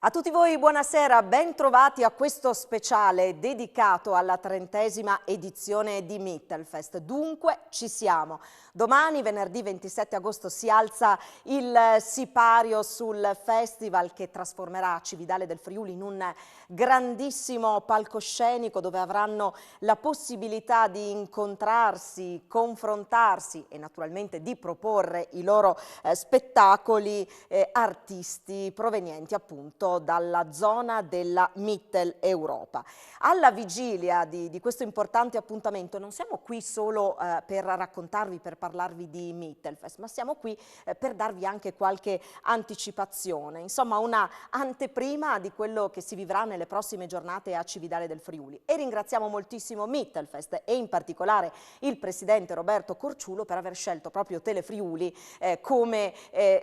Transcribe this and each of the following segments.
A tutti voi buonasera, ben trovati a questo speciale dedicato alla 30ª edizione di Mittelfest. Dunque ci siamo. Domani, venerdì 27 agosto, si alza il sipario sul festival che trasformerà Cividale del Friuli in un grandissimo palcoscenico dove avranno la possibilità di incontrarsi, confrontarsi e naturalmente di proporre i loro spettacoli artisti provenienti appunto dalla zona della Mitteleuropa. Alla vigilia di questo importante appuntamento non siamo qui solo per raccontarvi, per parlarvi di Mittelfest, ma siamo qui per darvi anche qualche anticipazione, insomma una anteprima di quello che si vivrà nelle prossime giornate a Cividale del Friuli. E ringraziamo moltissimo Mittelfest e in particolare il presidente Roberto Corciulo per aver scelto proprio Telefriuli come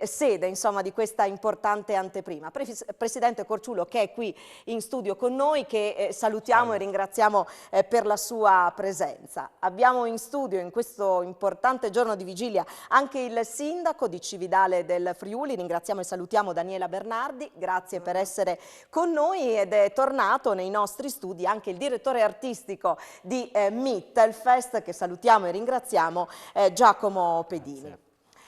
sede insomma di questa importante anteprima. Presidente Corciulo, che è qui in studio con noi, che salutiamo e ringraziamo per la sua presenza. Abbiamo in studio in questo importante giorno di vigilia anche il sindaco di Cividale del Friuli, ringraziamo e salutiamo Daniela Bernardi, grazie per essere con noi, ed è tornato nei nostri studi anche il direttore artistico di Mittelfest, che salutiamo e ringraziamo, Giacomo Pedini.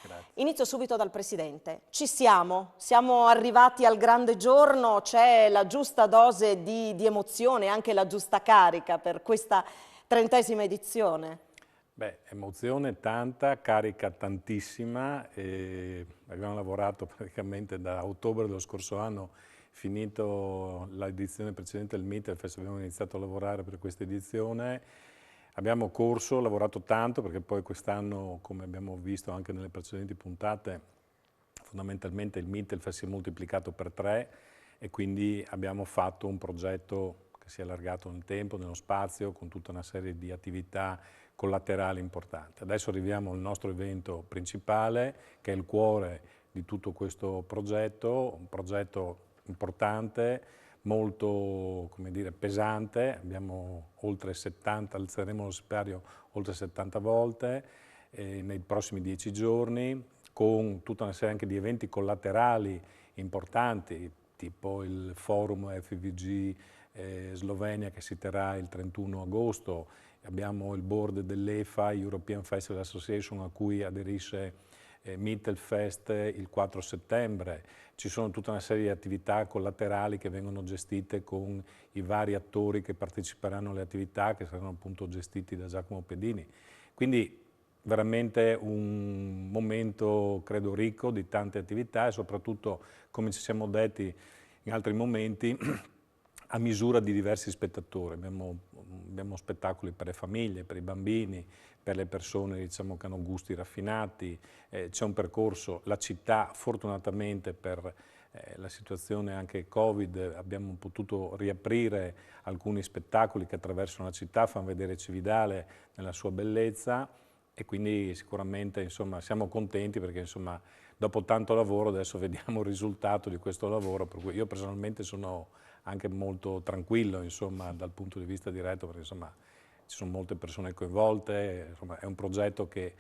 Grazie. Inizio subito dal Presidente. Ci siamo? Siamo arrivati al grande giorno? C'è la giusta dose di emozione, anche la giusta carica per questa 30ª edizione? Beh, emozione tanta, carica tantissima. Abbiamo lavorato praticamente da ottobre dello scorso anno, finito l'edizione precedente del Mittelfest, abbiamo iniziato a lavorare per questa edizione. Abbiamo corso, lavorato tanto perché poi quest'anno, come abbiamo visto anche nelle precedenti puntate, fondamentalmente il Mittelfest si è moltiplicato per 3 e quindi abbiamo fatto un progetto che si è allargato nel tempo, nello spazio, con tutta una serie di attività collaterali importanti. Adesso arriviamo al nostro evento principale, che è il cuore di tutto questo progetto, un progetto importante, molto, come dire, pesante. Abbiamo oltre 70, alzeremo lo sipario oltre 70 volte nei prossimi 10 giorni, con tutta una serie anche di eventi collaterali importanti, tipo il forum FVG Slovenia che si terrà il 31 agosto, abbiamo il board dell'EFA, European Festival Association, a cui aderisce Mittelfest il 4 settembre. Ci sono tutta una serie di attività collaterali che vengono gestite con i vari attori che parteciperanno alle attività, che saranno appunto gestiti da Giacomo Pedini. Quindi veramente un momento, credo, ricco di tante attività e soprattutto, come ci siamo detti in altri momenti, a misura di diversi spettatori. Abbiamo spettacoli per le famiglie, per i bambini, per le persone, diciamo, che hanno gusti raffinati. C'è un percorso, la città fortunatamente per la situazione anche Covid abbiamo potuto riaprire alcuni spettacoli che attraversano la città, fanno vedere Cividale nella sua bellezza e quindi sicuramente insomma, siamo contenti perché insomma, dopo tanto lavoro adesso vediamo il risultato di questo lavoro, per cui io personalmente sono anche molto tranquillo insomma, dal punto di vista diretto perché insomma, ci sono molte persone coinvolte, insomma, è un progetto che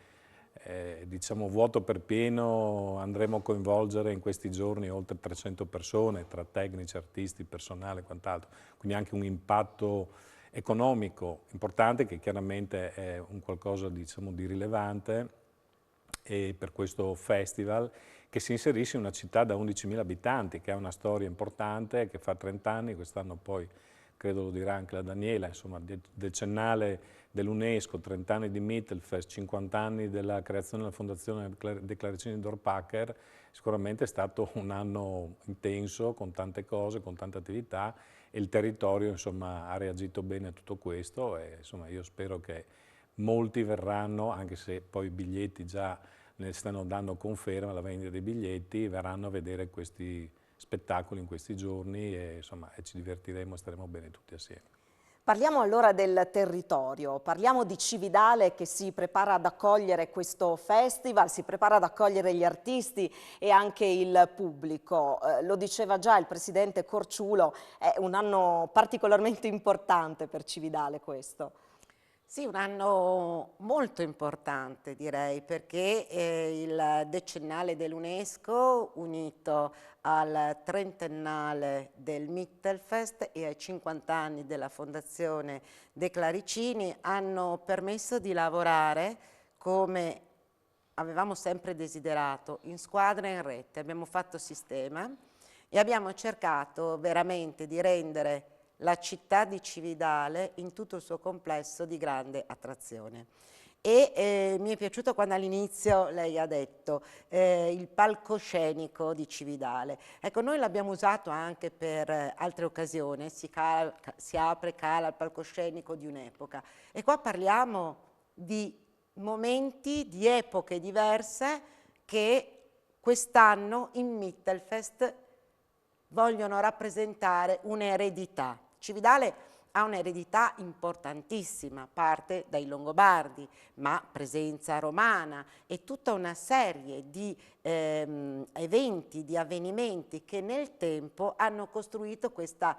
diciamo vuoto per pieno, andremo a coinvolgere in questi giorni oltre 300 persone tra tecnici, artisti, personale e quant'altro, quindi anche un impatto economico importante che chiaramente è un qualcosa diciamo, di rilevante e per questo festival che si inserisce in una città da 11.000 abitanti che ha una storia importante, che fa 30 anni, quest'anno poi credo lo dirà anche la Daniela, insomma decennale dell'UNESCO, 30 anni di Mittelfest, 50 anni della creazione della Fondazione dei Claricini Dorpacher, sicuramente è stato un anno intenso con tante cose, con tante attività e il territorio insomma, ha reagito bene a tutto questo e insomma, io spero che molti verranno, anche se poi i biglietti già ne stanno dando conferma, la vendita dei biglietti, verranno a vedere questi spettacoli in questi giorni e, insomma, ci divertiremo e staremo bene tutti assieme. Parliamo allora del territorio, parliamo di Cividale che si prepara ad accogliere questo festival, si prepara ad accogliere gli artisti e anche il pubblico. Lo diceva già il presidente Corciulo, è un anno particolarmente importante per Cividale questo. Sì, un anno molto importante direi, perché il decennale dell'UNESCO unito al trentennale del Mittelfest e ai 50 anni della Fondazione De Claricini hanno permesso di lavorare come avevamo sempre desiderato, in squadra e in rete. Abbiamo fatto sistema e abbiamo cercato veramente di rendere la città di Cividale in tutto il suo complesso di grande attrazione. E mi è piaciuto quando all'inizio lei ha detto il palcoscenico di Cividale. Ecco, noi l'abbiamo usato anche per altre occasioni, si apre, cala il palcoscenico di un'epoca. E qua parliamo di momenti, di epoche diverse che quest'anno in Mittelfest vogliono rappresentare un'eredità. Cividale ha un'eredità importantissima, parte dai Longobardi, ma presenza romana e tutta una serie di eventi, di avvenimenti che nel tempo hanno costruito questa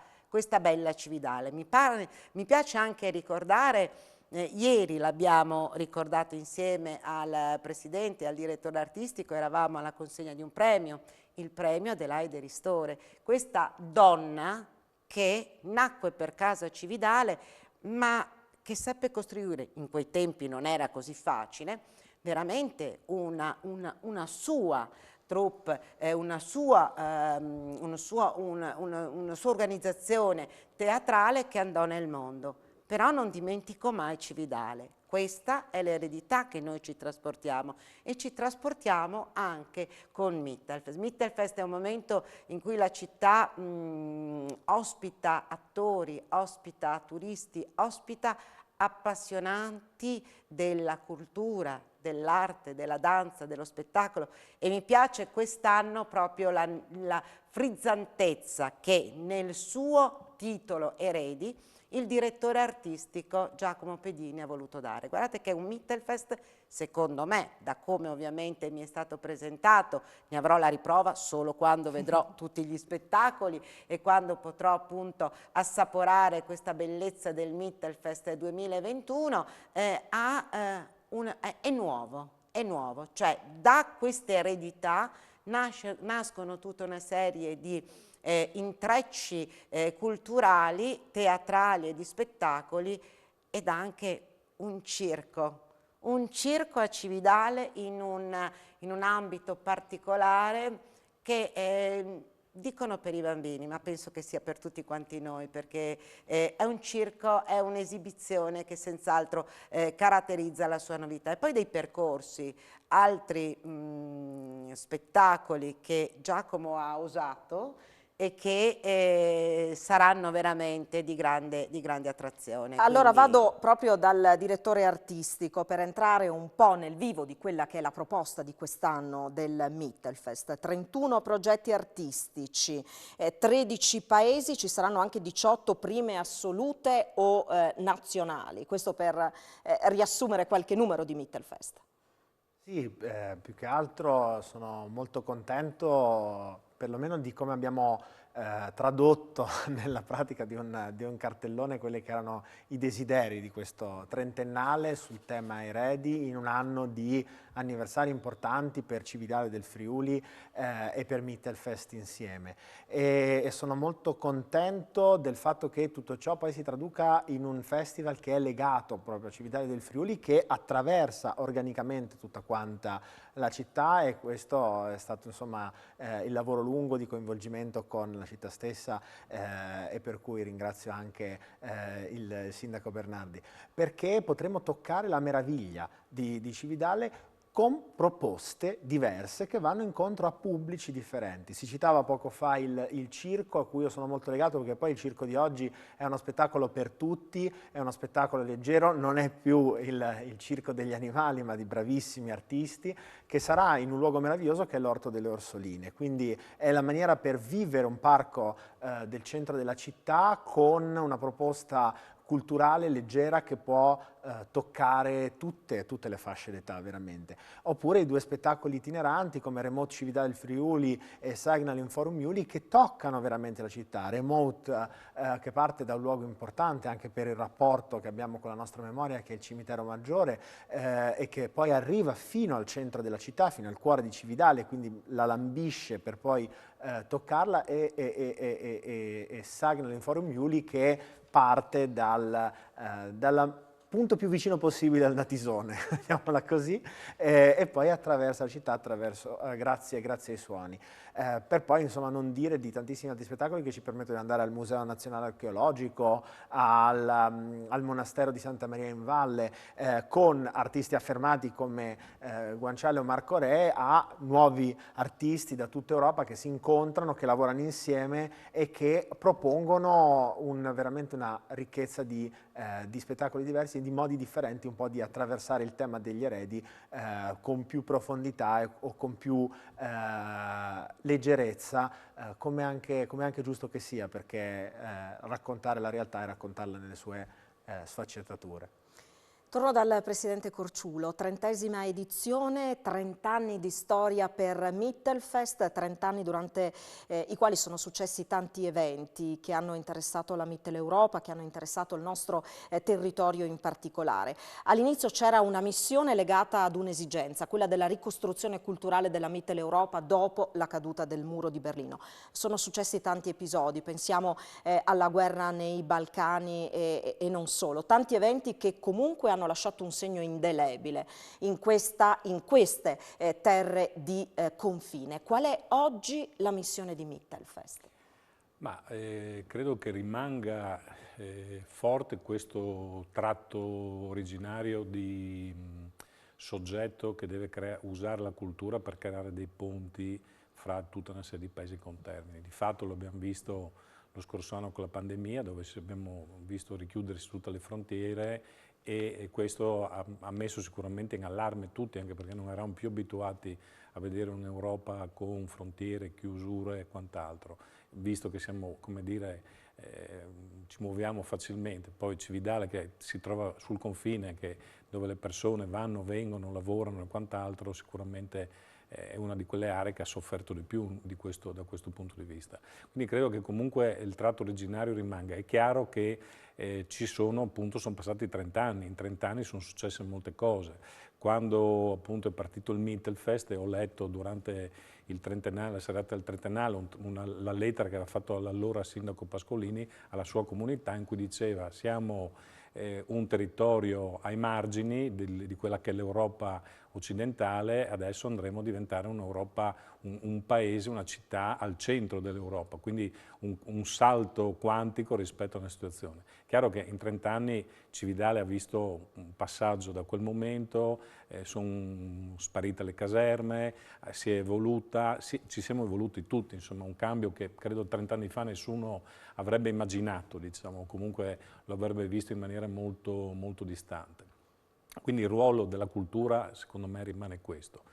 bella Cividale. Mi piace anche ricordare, ieri l'abbiamo ricordato insieme al presidente e al direttore artistico, eravamo alla consegna di un premio, il premio Adelaide Ristore, questa donna che nacque per caso a Cividale, ma che seppe costruire, in quei tempi non era così facile, veramente una sua troupe, una sua organizzazione teatrale che andò nel mondo. Però non dimentico mai Cividale. Questa è l'eredità che noi ci trasportiamo e ci trasportiamo anche con Mittelfest. Mittelfest è un momento in cui la città ospita attori, ospita turisti, ospita appassionanti della cultura, dell'arte, della danza, dello spettacolo e mi piace quest'anno proprio la frizzantezza che nel suo titolo Eredi il direttore artistico Giacomo Pedini ha voluto dare. Guardate che è un Mittelfest, secondo me, da come ovviamente mi è stato presentato, ne avrò la riprova solo quando vedrò tutti gli spettacoli e quando potrò appunto assaporare questa bellezza del Mittelfest 2021, è nuovo, cioè da queste eredità nascono tutta una serie di intrecci culturali, teatrali e di spettacoli ed anche un circo a Cividale in un ambito particolare che dicono per i bambini, ma penso che sia per tutti quanti noi, perché è un circo, è un'esibizione che senz'altro caratterizza la sua novità. E poi dei percorsi, altri spettacoli che Giacomo ha usato e che saranno veramente di grande attrazione. Allora quindi... vado proprio dal direttore artistico per entrare un po' nel vivo di quella che è la proposta di quest'anno del Mittelfest. 31 progetti artistici, 13 paesi, ci saranno anche 18 prime assolute o nazionali. Questo per riassumere qualche numero di Mittelfest. Sì, più che altro sono molto contento perlomeno di come abbiamo tradotto nella pratica di un cartellone quelli che erano i desideri di questo trentennale sul tema eredi in un anno di anniversari importanti per Cividale del Friuli e per Mittelfest insieme. E sono molto contento del fatto che tutto ciò poi si traduca in un festival che è legato proprio a Cividale del Friuli, che attraversa organicamente tutta quanta la città, e questo è stato insomma il lavoro lungo di coinvolgimento con la città stessa e per cui ringrazio anche il sindaco Bernardi, perché potremo toccare la meraviglia di Cividale con proposte diverse che vanno incontro a pubblici differenti. Si citava poco fa il circo, a cui io sono molto legato, perché poi il circo di oggi è uno spettacolo per tutti, è uno spettacolo leggero, non è più il circo degli animali, ma di bravissimi artisti, che sarà in un luogo meraviglioso che è l'Orto delle Orsoline. Quindi è la maniera per vivere un parco del centro della città con una proposta culturale, leggera, che può toccare tutte le fasce d'età veramente. Oppure i 2 spettacoli itineranti come Remote Cividà del Friuli e Signal in Forum Iuli, che toccano veramente la città. Remote che parte da un luogo importante anche per il rapporto che abbiamo con la nostra memoria, che è il cimitero maggiore, e che poi arriva fino al centro della città, fino al cuore di Cividale, quindi la lambisce per poi toccarla, e Signal in Forum Iuli che parte dal punto più vicino possibile al Natisone, chiamiamola così, e poi attraversa la città grazie ai suoni. Per poi insomma non dire di tantissimi altri spettacoli che ci permettono di andare al Museo Nazionale Archeologico, al Monastero di Santa Maria in Valle, con artisti affermati come Guanciale o Marco Re, a nuovi artisti da tutta Europa che si incontrano, che lavorano insieme e che propongono veramente una ricchezza di spettacoli diversi, di modi differenti, un po' di attraversare il tema degli eredi con più profondità o con più leggerezza, come anche giusto che sia, perché raccontare la realtà e raccontarla nelle sue sfaccettature. Torno dal Presidente Corciulo, 30ª edizione, 30 anni di storia per Mittelfest, 30 anni durante i quali sono successi tanti eventi che hanno interessato la Mitteleuropa, che hanno interessato il nostro territorio in particolare. All'inizio c'era una missione legata ad un'esigenza, quella della ricostruzione culturale della Mitteleuropa dopo la caduta del muro di Berlino. Sono successi tanti episodi, pensiamo alla guerra nei Balcani e non solo, tanti eventi che comunque hanno lasciato un segno indelebile in queste terre di confine. Qual è oggi la missione di Mittelfest? Ma credo che rimanga forte questo tratto originario di soggetto che deve usare la cultura per creare dei ponti fra tutta una serie di paesi contermini. Di fatto lo abbiamo visto lo scorso anno con la pandemia, dove abbiamo visto richiudersi tutte le frontiere, e questo ha messo sicuramente in allarme tutti, anche perché non eravamo più abituati a vedere un'Europa con frontiere, chiusure e quant'altro, visto che siamo, come dire, ci muoviamo facilmente. Poi Cividale, che si trova sul confine, dove le persone vanno, vengono, lavorano e quant'altro, sicuramente è una di quelle aree che ha sofferto di più da questo punto di vista. Quindi credo che comunque il tratto originario rimanga. È chiaro che sono passati 30 anni, in 30 anni sono successe molte cose. Quando appunto è partito il Mittelfest, e ho letto durante il trentennale, la serata del trentennale, la lettera che aveva fatto all'allora sindaco Pascolini alla sua comunità, in cui diceva: siamo un territorio ai margini di quella che è l'Europa occidentale, adesso andremo a diventare un'Europa, un paese, una città al centro dell'Europa, quindi un salto quantico rispetto a una situazione. Chiaro che in 30 anni Cividale ha visto un passaggio da quel momento, sono sparite le caserme, si è evoluta, ci siamo evoluti tutti, insomma un cambio che credo 30 anni fa nessuno avrebbe immaginato, diciamo, comunque lo avrebbe visto in maniera molto, molto distante. Quindi il ruolo della cultura secondo me rimane questo.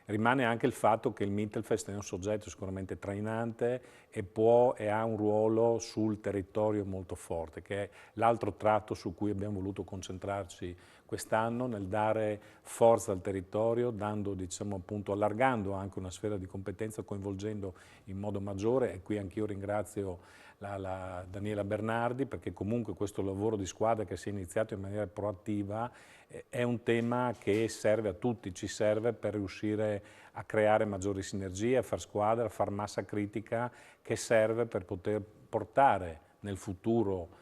Rimane anche il fatto che il Mittelfest è un soggetto sicuramente trainante e ha un ruolo sul territorio molto forte, che è l'altro tratto su cui abbiamo voluto concentrarci quest'anno, nel dare forza al territorio, diciamo, appunto, allargando anche una sfera di competenza, coinvolgendo in modo maggiore, e qui anch'io ringrazio la Daniela Bernardi, perché comunque questo lavoro di squadra che si è iniziato in maniera proattiva è un tema che serve a tutti, ci serve per riuscire a creare maggiori sinergie, a far squadra, a far massa critica, che serve per poter portare nel futuro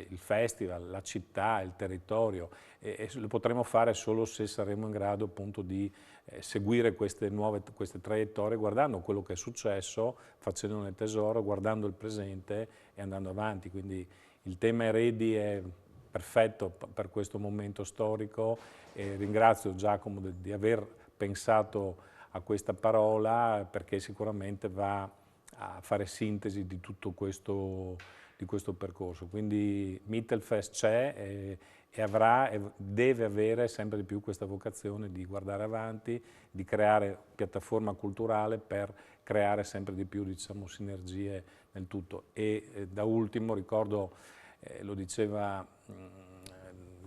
il festival, la città, il territorio, e lo potremo fare solo se saremo in grado appunto di seguire queste traiettorie, guardando quello che è successo, facendone tesoro, guardando il presente e andando avanti. Quindi il tema eredi è perfetto per questo momento storico, e ringrazio Giacomo di aver pensato a questa parola, perché sicuramente va a fare sintesi di tutto questo percorso. Quindi Mittelfest c'è e avrà e deve avere sempre di più questa vocazione di guardare avanti, di creare piattaforma culturale per creare sempre di più, diciamo, sinergie nel tutto. E da ultimo ricordo lo diceva,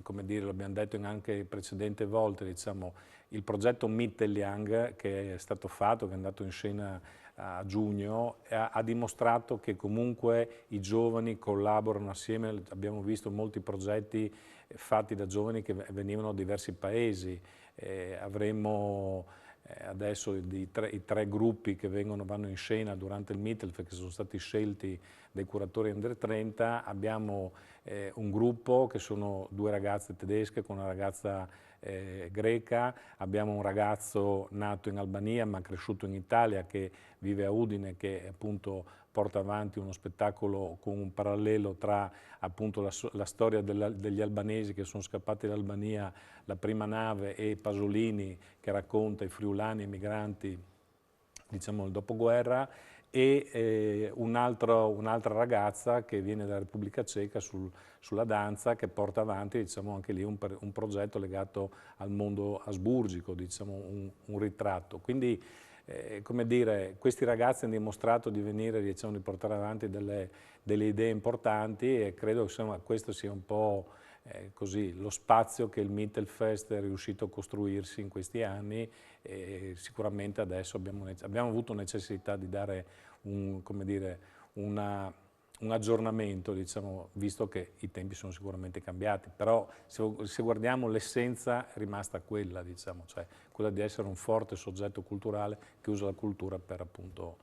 come dire, l'abbiamo detto anche in precedenti volte, diciamo, il progetto Mittelyoung che è stato fatto, che è andato in scena a giugno, ha dimostrato che comunque i giovani collaborano assieme. Abbiamo visto molti progetti fatti da giovani che venivano da diversi paesi. Avremo adesso i tre gruppi che vanno in scena durante il Mittelfest, che sono stati scelti dai curatori Under 30. Abbiamo un gruppo che sono 2 ragazze tedesche con una ragazza greca, abbiamo un ragazzo nato in Albania ma cresciuto in Italia che vive a Udine, che appunto porta avanti uno spettacolo con un parallelo tra appunto la storia degli albanesi che sono scappati dall'Albania, la prima nave, e Pasolini che racconta i friulani emigranti, diciamo, nel dopoguerra, e un'altra ragazza che viene dalla Repubblica Ceca sulla danza, che porta avanti, diciamo, anche lì un progetto legato al mondo asburgico, diciamo, un ritratto. Quindi, come dire, questi ragazzi hanno dimostrato di venire, diciamo, di portare avanti delle idee importanti, e credo che insomma, questo sia un po' così lo spazio che il Mittelfest è riuscito a costruirsi in questi anni, e sicuramente adesso abbiamo avuto necessità di dare come dire, un aggiornamento, diciamo, visto che i tempi sono sicuramente cambiati, però se guardiamo l'essenza è rimasta quella, diciamo, cioè quella di essere un forte soggetto culturale che usa la cultura per appunto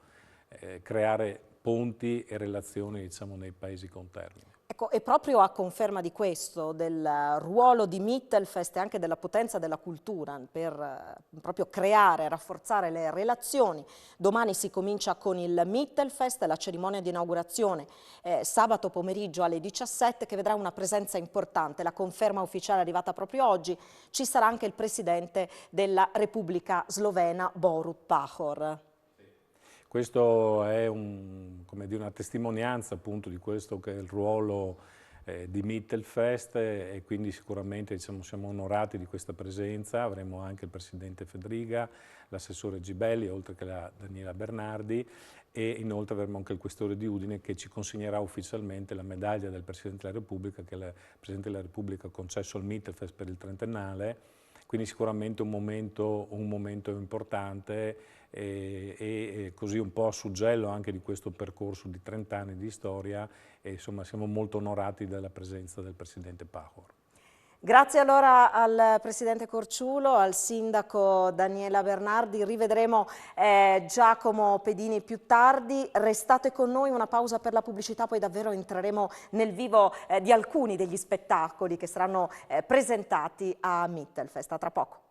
creare ponti e relazioni, diciamo, nei paesi contermini. Ecco, e proprio a conferma di questo, del ruolo di Mittelfest e anche della potenza della cultura per proprio creare e rafforzare le relazioni, domani si comincia con il Mittelfest, la cerimonia di inaugurazione sabato pomeriggio alle 17, che vedrà una presenza importante. La conferma ufficiale è arrivata proprio oggi, ci sarà anche il presidente della Repubblica Slovena, Borut Pahor. Questo è come dire, una testimonianza appunto di questo che è il ruolo di Mittelfest, e quindi sicuramente, diciamo, siamo onorati di questa presenza. Avremo anche il presidente Fedriga, l'assessore Gibelli, oltre che la Daniela Bernardi, e inoltre avremo anche il questore di Udine che ci consegnerà ufficialmente la medaglia del Presidente della Repubblica, che il Presidente della Repubblica ha concesso al Mittelfest per il trentennale. Quindi sicuramente un momento importante, e così un po' a suggello anche di questo percorso di 30 anni di storia, e insomma siamo molto onorati della presenza del Presidente Pahor. Grazie allora al Presidente Corciulo, al Sindaco Daniela Bernardi. Rivedremo Giacomo Pedini più tardi. Restate con noi, una pausa per la pubblicità, poi davvero entreremo nel vivo di alcuni degli spettacoli che saranno presentati a Mittelfest. A tra poco.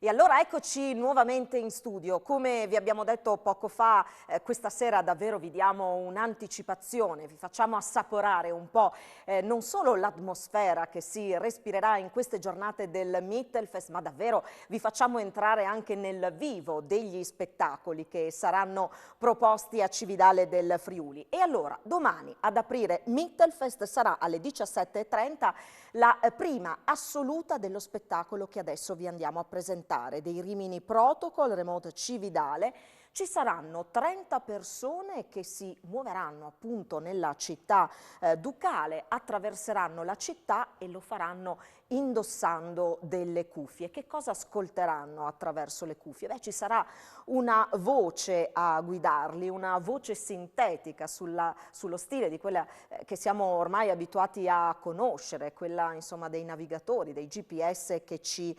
E allora eccoci nuovamente in studio. Come vi abbiamo detto poco fa, questa sera davvero vi diamo un'anticipazione, vi facciamo assaporare un po' non solo l'atmosfera che si respirerà in queste giornate del Mittelfest, ma davvero vi facciamo entrare anche nel vivo degli spettacoli che saranno proposti a Cividale del Friuli. E allora domani ad aprire Mittelfest sarà alle 17:30 la prima assoluta dello spettacolo che adesso vi andiamo a presentare, dei Rimini Protocol, Remote Cividale. Ci saranno 30 persone che si muoveranno appunto nella città ducale, attraverseranno la città e lo faranno indossando delle cuffie. Che cosa ascolteranno attraverso le cuffie? Beh, ci sarà una voce a guidarli, una voce sintetica sullo stile di quella che siamo ormai abituati a conoscere, quella insomma dei navigatori, dei GPS che ci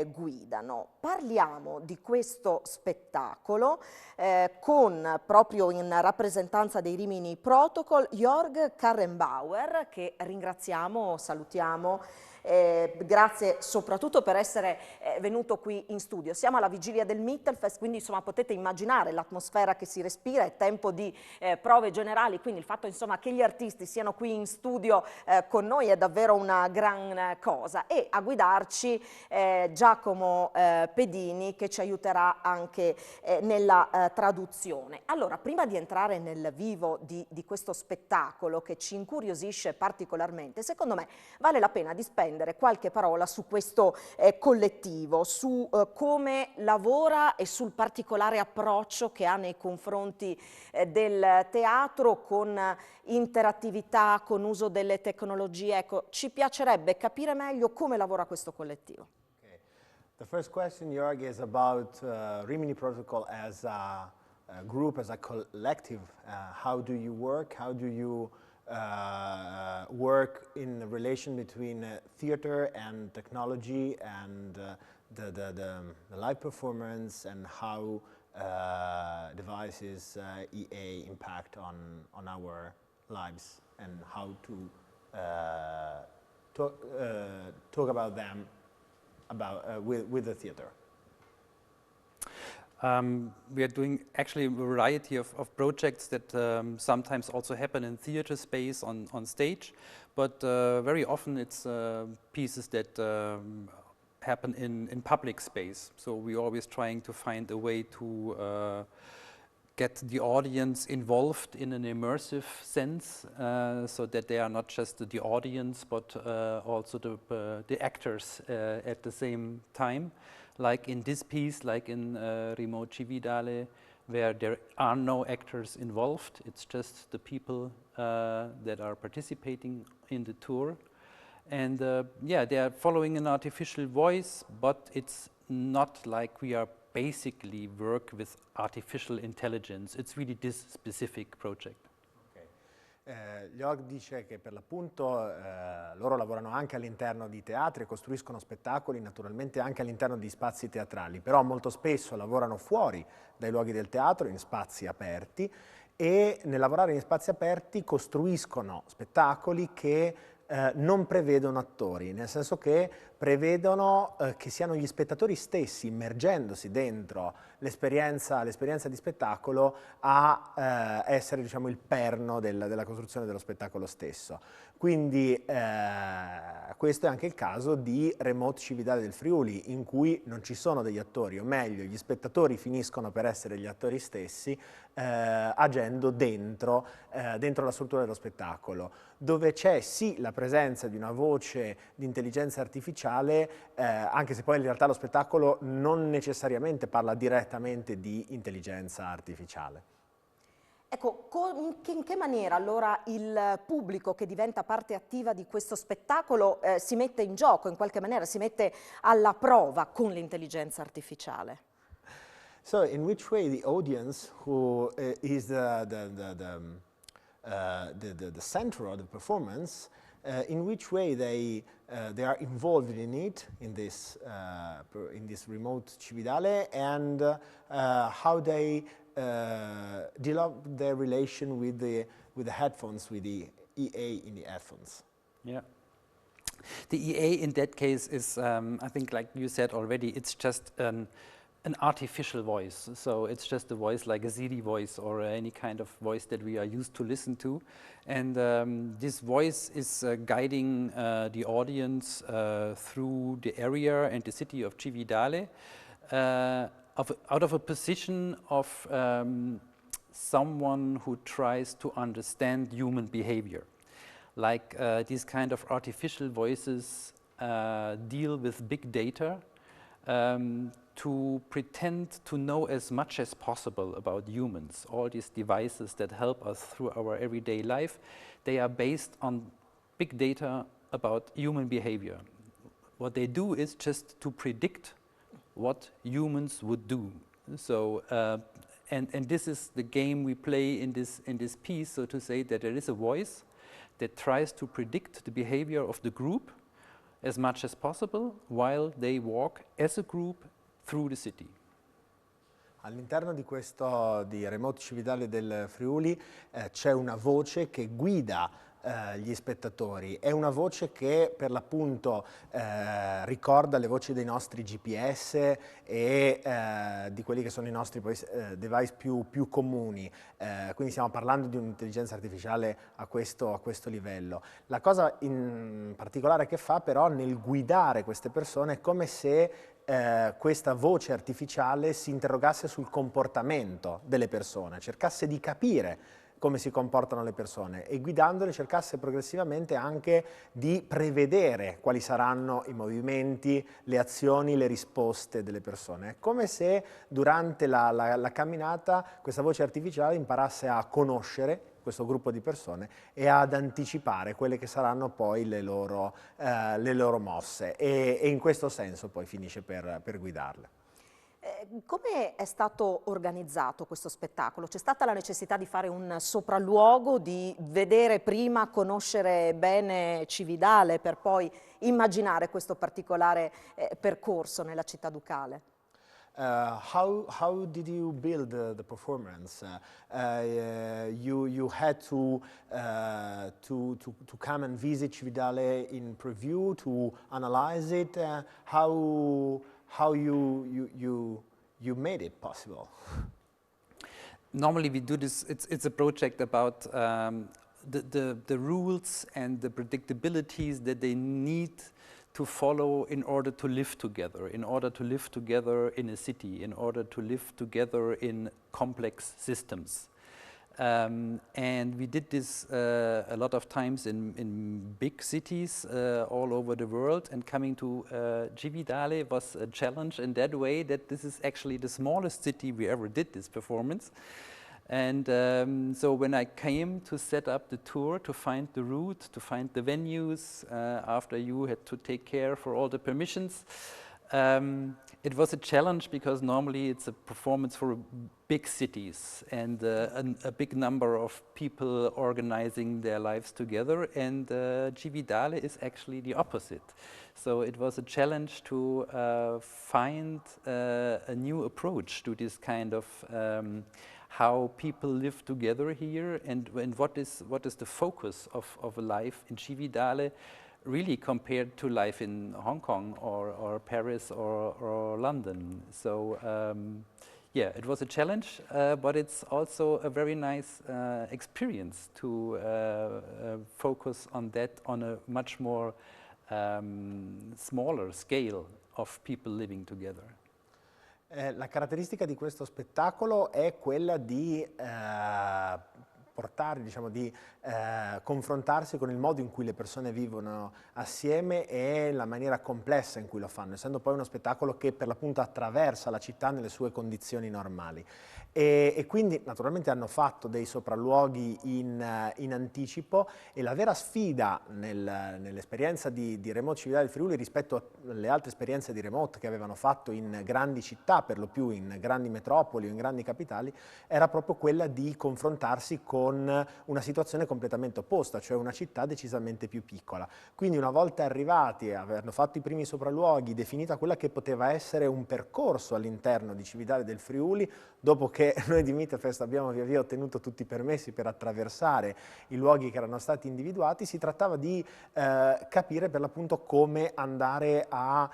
guidano. Parliamo di questo spettacolo con, proprio in rappresentanza dei Rimini Protocol, Jörg Karrenbauer, che ringraziamo, salutiamo, grazie soprattutto per essere venuto qui in studio. Siamo alla vigilia del Mittelfest, quindi insomma potete immaginare l'atmosfera che si respira, è tempo di prove generali, quindi il fatto insomma che gli artisti siano qui in studio con noi è davvero una gran cosa. E a guidarci Giacomo Pedini, che ci aiuterà anche nella traduzione. Allora, prima di entrare nel vivo di questo spettacolo che ci incuriosisce particolarmente, secondo me vale la pena di spendere qualche parola su questo collettivo, su come lavora e sul particolare approccio che ha nei confronti del teatro, con interattività, con uso delle tecnologie. Ecco, ci piacerebbe capire meglio come lavora questo collettivo. Okay. The first question, Jörg, is about Rimini Protocol as a group, as a collective. How do you work? How do you work in the relation between theater and technology and the live performance, and how devices, EA, impact on our lives, and how to talk about them with the theater? We are doing actually a variety of projects that sometimes also happen in theater space on stage, but very often it's pieces that happen in public space. So we're always trying to find a way to get the audience involved in an immersive sense, so that they are not just the audience, but also the actors at the same time. Like in this piece, like in Remote Cividale, where there are no actors involved, it's just the people that are participating in the tour. And yeah, they are following an artificial voice, but it's not like we are basically work with artificial intelligence. It's really this specific project. Jörg dice che per l'appunto loro lavorano anche all'interno di teatri e costruiscono spettacoli naturalmente anche all'interno di spazi teatrali, però molto spesso lavorano fuori dai luoghi del teatro, in spazi aperti, e nel lavorare in spazi aperti costruiscono spettacoli che non prevedono attori, nel senso che prevedono che siano gli spettatori stessi, immergendosi dentro l'esperienza di spettacolo, a essere, diciamo, il perno della costruzione dello spettacolo stesso. Quindi questo è anche il caso di Remote Cividale del Friuli, in cui non ci sono degli attori, o meglio, gli spettatori finiscono per essere gli attori stessi, agendo dentro la struttura dello spettacolo, dove c'è sì la presenza di una voce di intelligenza artificiale, anche se poi in realtà lo spettacolo non necessariamente parla direttamente di intelligenza artificiale. Ecco, in che maniera allora il pubblico che diventa parte attiva di questo spettacolo si mette in gioco, in qualche maniera si mette alla prova con l'intelligenza artificiale? So, in which way the audience, who is the center of the performance, in which way they are involved in it, in this Remote Cividale, and how they develop their relation with the headphones, with the EA in the headphones. Yeah. The EA in that case is, I think, like you said already, it's just an artificial voice. So it's just a voice like a Siri voice or any kind of voice that we are used to listen to. And this voice is guiding the audience through the area and the city of Cividale out of a position of someone who tries to understand human behavior. Like these kind of artificial voices deal with big data to pretend to know as much as possible about humans. All these devices that help us through our everyday life, they are based on big data about human behavior. What they do is just to predict what humans would do. So, and this is the game we play in this piece, so to say, that there is a voice that tries to predict the behavior of the group as much as possible while they walk as a group through the city. All'interno di questo, di Remote Cividale del Friuli, c'è una voce che guida gli spettatori. È una voce che per l'appunto ricorda le voci dei nostri GPS e di quelli che sono i nostri device più comuni, quindi stiamo parlando di un'intelligenza artificiale a questo livello. La cosa in particolare che fa però nel guidare queste persone è come se questa voce artificiale si interrogasse sul comportamento delle persone, cercasse di capire come si comportano le persone e guidandole cercasse progressivamente anche di prevedere quali saranno i movimenti, le azioni, le risposte delle persone. È come se durante la camminata questa voce artificiale imparasse a conoscere questo gruppo di persone e ad anticipare quelle che saranno poi le loro mosse e in questo senso poi finisce per guidarle. Come è stato organizzato questo spettacolo? C'è stata la necessità di fare un sopralluogo, di vedere prima, conoscere bene Cividale per poi immaginare questo particolare percorso nella città ducale? How did you build the performance? You had to come and visit Cividale in preview to analyze it. How you made it possible? Normally we do this, it's a project about the rules and the predictabilities that they need to follow in order to live together, in order to live together in a city, in order to live together in complex systems. And we did this a lot of times in big cities all over the world, and coming to Cividale was a challenge in that way that this is actually the smallest city we ever did this performance. And so when I came to set up the tour, to find the route, to find the venues, after you had to take care for all the permissions, it was a challenge because normally it's a performance for big cities and a big number of people organizing their lives together, and Cividale is actually the opposite. So it was a challenge to find a new approach to this kind of how people live together here, and what is the focus of a life in Cividale, really compared to life in Hong Kong or Paris or London. So yeah, it was a challenge, but it's also a very nice experience to focus on that on a much more smaller scale of people living together. La caratteristica di questo spettacolo è quella di portare, diciamo, di confrontarsi con il modo in cui le persone vivono assieme e la maniera complessa in cui lo fanno, essendo poi uno spettacolo che per l'appunto attraversa la città nelle sue condizioni normali. E quindi naturalmente hanno fatto dei sopralluoghi in anticipo, e la vera sfida nell'esperienza di Remote Cividale del Friuli rispetto alle altre esperienze di Remote che avevano fatto in grandi città, per lo più in grandi metropoli o in grandi capitali, era proprio quella di confrontarsi con una situazione completamente opposta, cioè una città decisamente più piccola. Quindi una volta arrivati, avendo fatto i primi sopralluoghi, definita quella che poteva essere un percorso all'interno di Cividale del Friuli, dopo che noi di Mittelfest abbiamo via via ottenuto tutti i permessi per attraversare i luoghi che erano stati individuati, si trattava di capire per l'appunto come andare a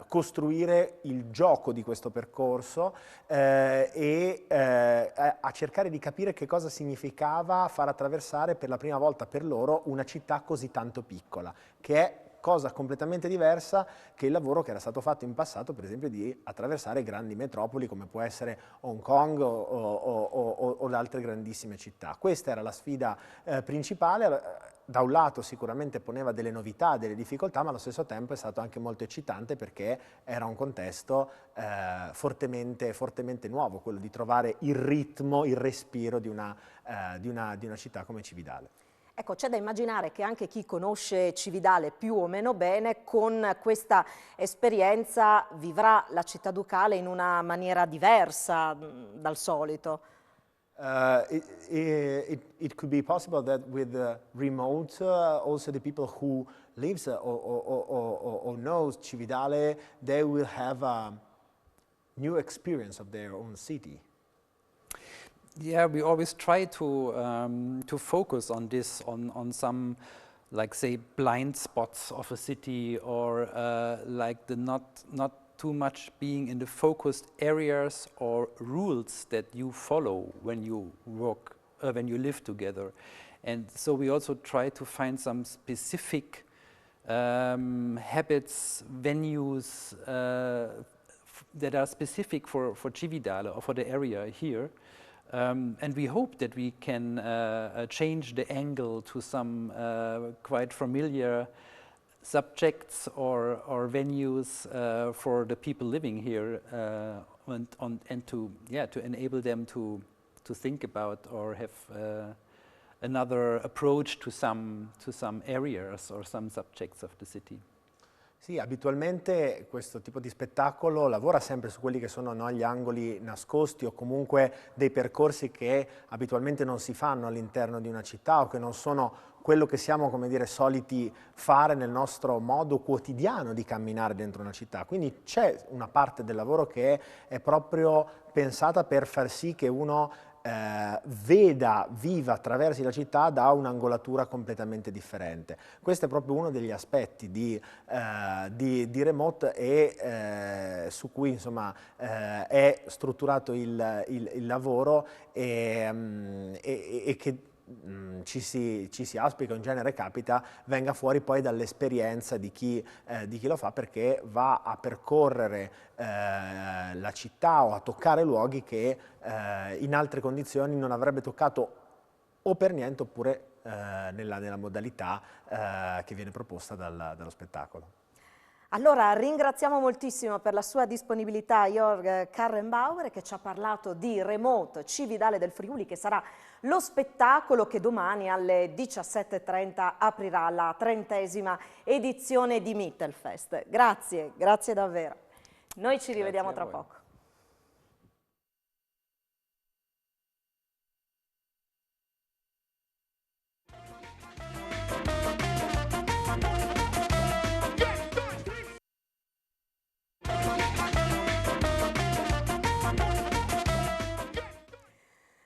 costruire il gioco di questo percorso e a cercare di capire che cosa significava far attraversare per la prima volta per loro una città così tanto piccola, che è cosa completamente diversa che il lavoro che era stato fatto in passato, per esempio, di attraversare grandi metropoli come può essere Hong Kong o altre grandissime città. Questa era la sfida principale. Da un lato sicuramente poneva delle novità, delle difficoltà, ma allo stesso tempo è stato anche molto eccitante perché era un contesto fortemente nuovo, quello di trovare il ritmo, il respiro di una città come Cividale. Ecco, c'è da immaginare che anche chi conosce Cividale più o meno bene, con questa esperienza vivrà la città ducale in una maniera diversa dal solito. It could be possible that with remote, also the people who lives or knows Cividale, they will have a new experience of their own city. yeah, we always try to focus on this, on some, like say, blind spots of a city, or like the not too much being in the focused areas or rules that you follow when you work, when you live together. And so we also try to find some specific habits, venues that are specific for Cividale or for the area here. And we hope that we can change the angle to some quite familiar subjects or venues for the people living here, and to enable them to think about or have another approach to some areas or some subjects of the city. Sì, abitualmente questo tipo di spettacolo lavora sempre su quelli che sono, no, gli angoli nascosti o comunque dei percorsi che abitualmente non si fanno all'interno di una città o che non sono quello che siamo, come dire, soliti fare nel nostro modo quotidiano di camminare dentro una città. Quindi c'è una parte del lavoro che è proprio pensata per far sì che uno viva, attraversi la città da un'angolatura completamente differente. Questo è proprio uno degli aspetti di Remote e su cui insomma è strutturato il lavoro e che ci si auspica, in genere capita, venga fuori poi dall'esperienza di chi lo fa, perché va a percorrere la città o a toccare luoghi che in altre condizioni non avrebbe toccato o per niente, oppure nella modalità che viene proposta dallo spettacolo. Allora ringraziamo moltissimo per la sua disponibilità Jörg Karrenbauer, che ci ha parlato di Remote Cividale del Friuli, che sarà lo spettacolo che domani alle 17:30 aprirà la 30ª edizione di Mittelfest. Grazie, grazie davvero. Noi ci rivediamo tra poco.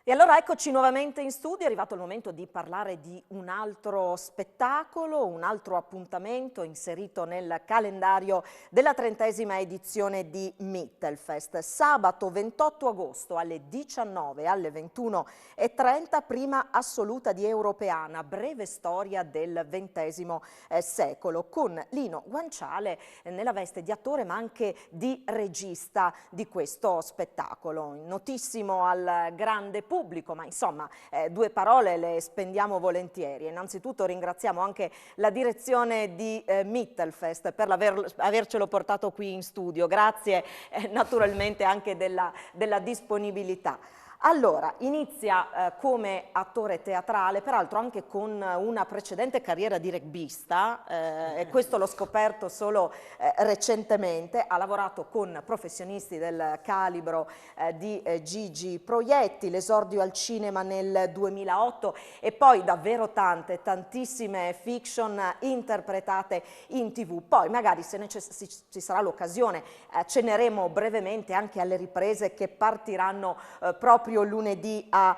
E allora eccoci nuovamente in studio, è arrivato il momento di parlare di un altro spettacolo, un altro appuntamento inserito nel calendario della 30ª edizione di Mittelfest. Sabato 28 agosto alle 19 alle 21:30, prima assoluta di Europeana, breve storia del XX secolo, con Lino Guanciale nella veste di attore ma anche di regista di questo spettacolo, notissimo al grande pubblico, ma insomma due parole le spendiamo volentieri. Innanzitutto ringraziamo anche la direzione di Mittelfest per avercelo portato qui in studio, grazie naturalmente anche della disponibilità. Allora, inizia come attore teatrale, peraltro anche con una precedente carriera di rugbista, e questo l'ho scoperto solo recentemente. Ha lavorato con professionisti del calibro di Gigi Proietti, l'esordio al cinema nel 2008 e poi davvero tantissime fiction interpretate in TV. Poi magari se ci sarà l'occasione ceneremo brevemente anche alle riprese che partiranno proprio lunedì a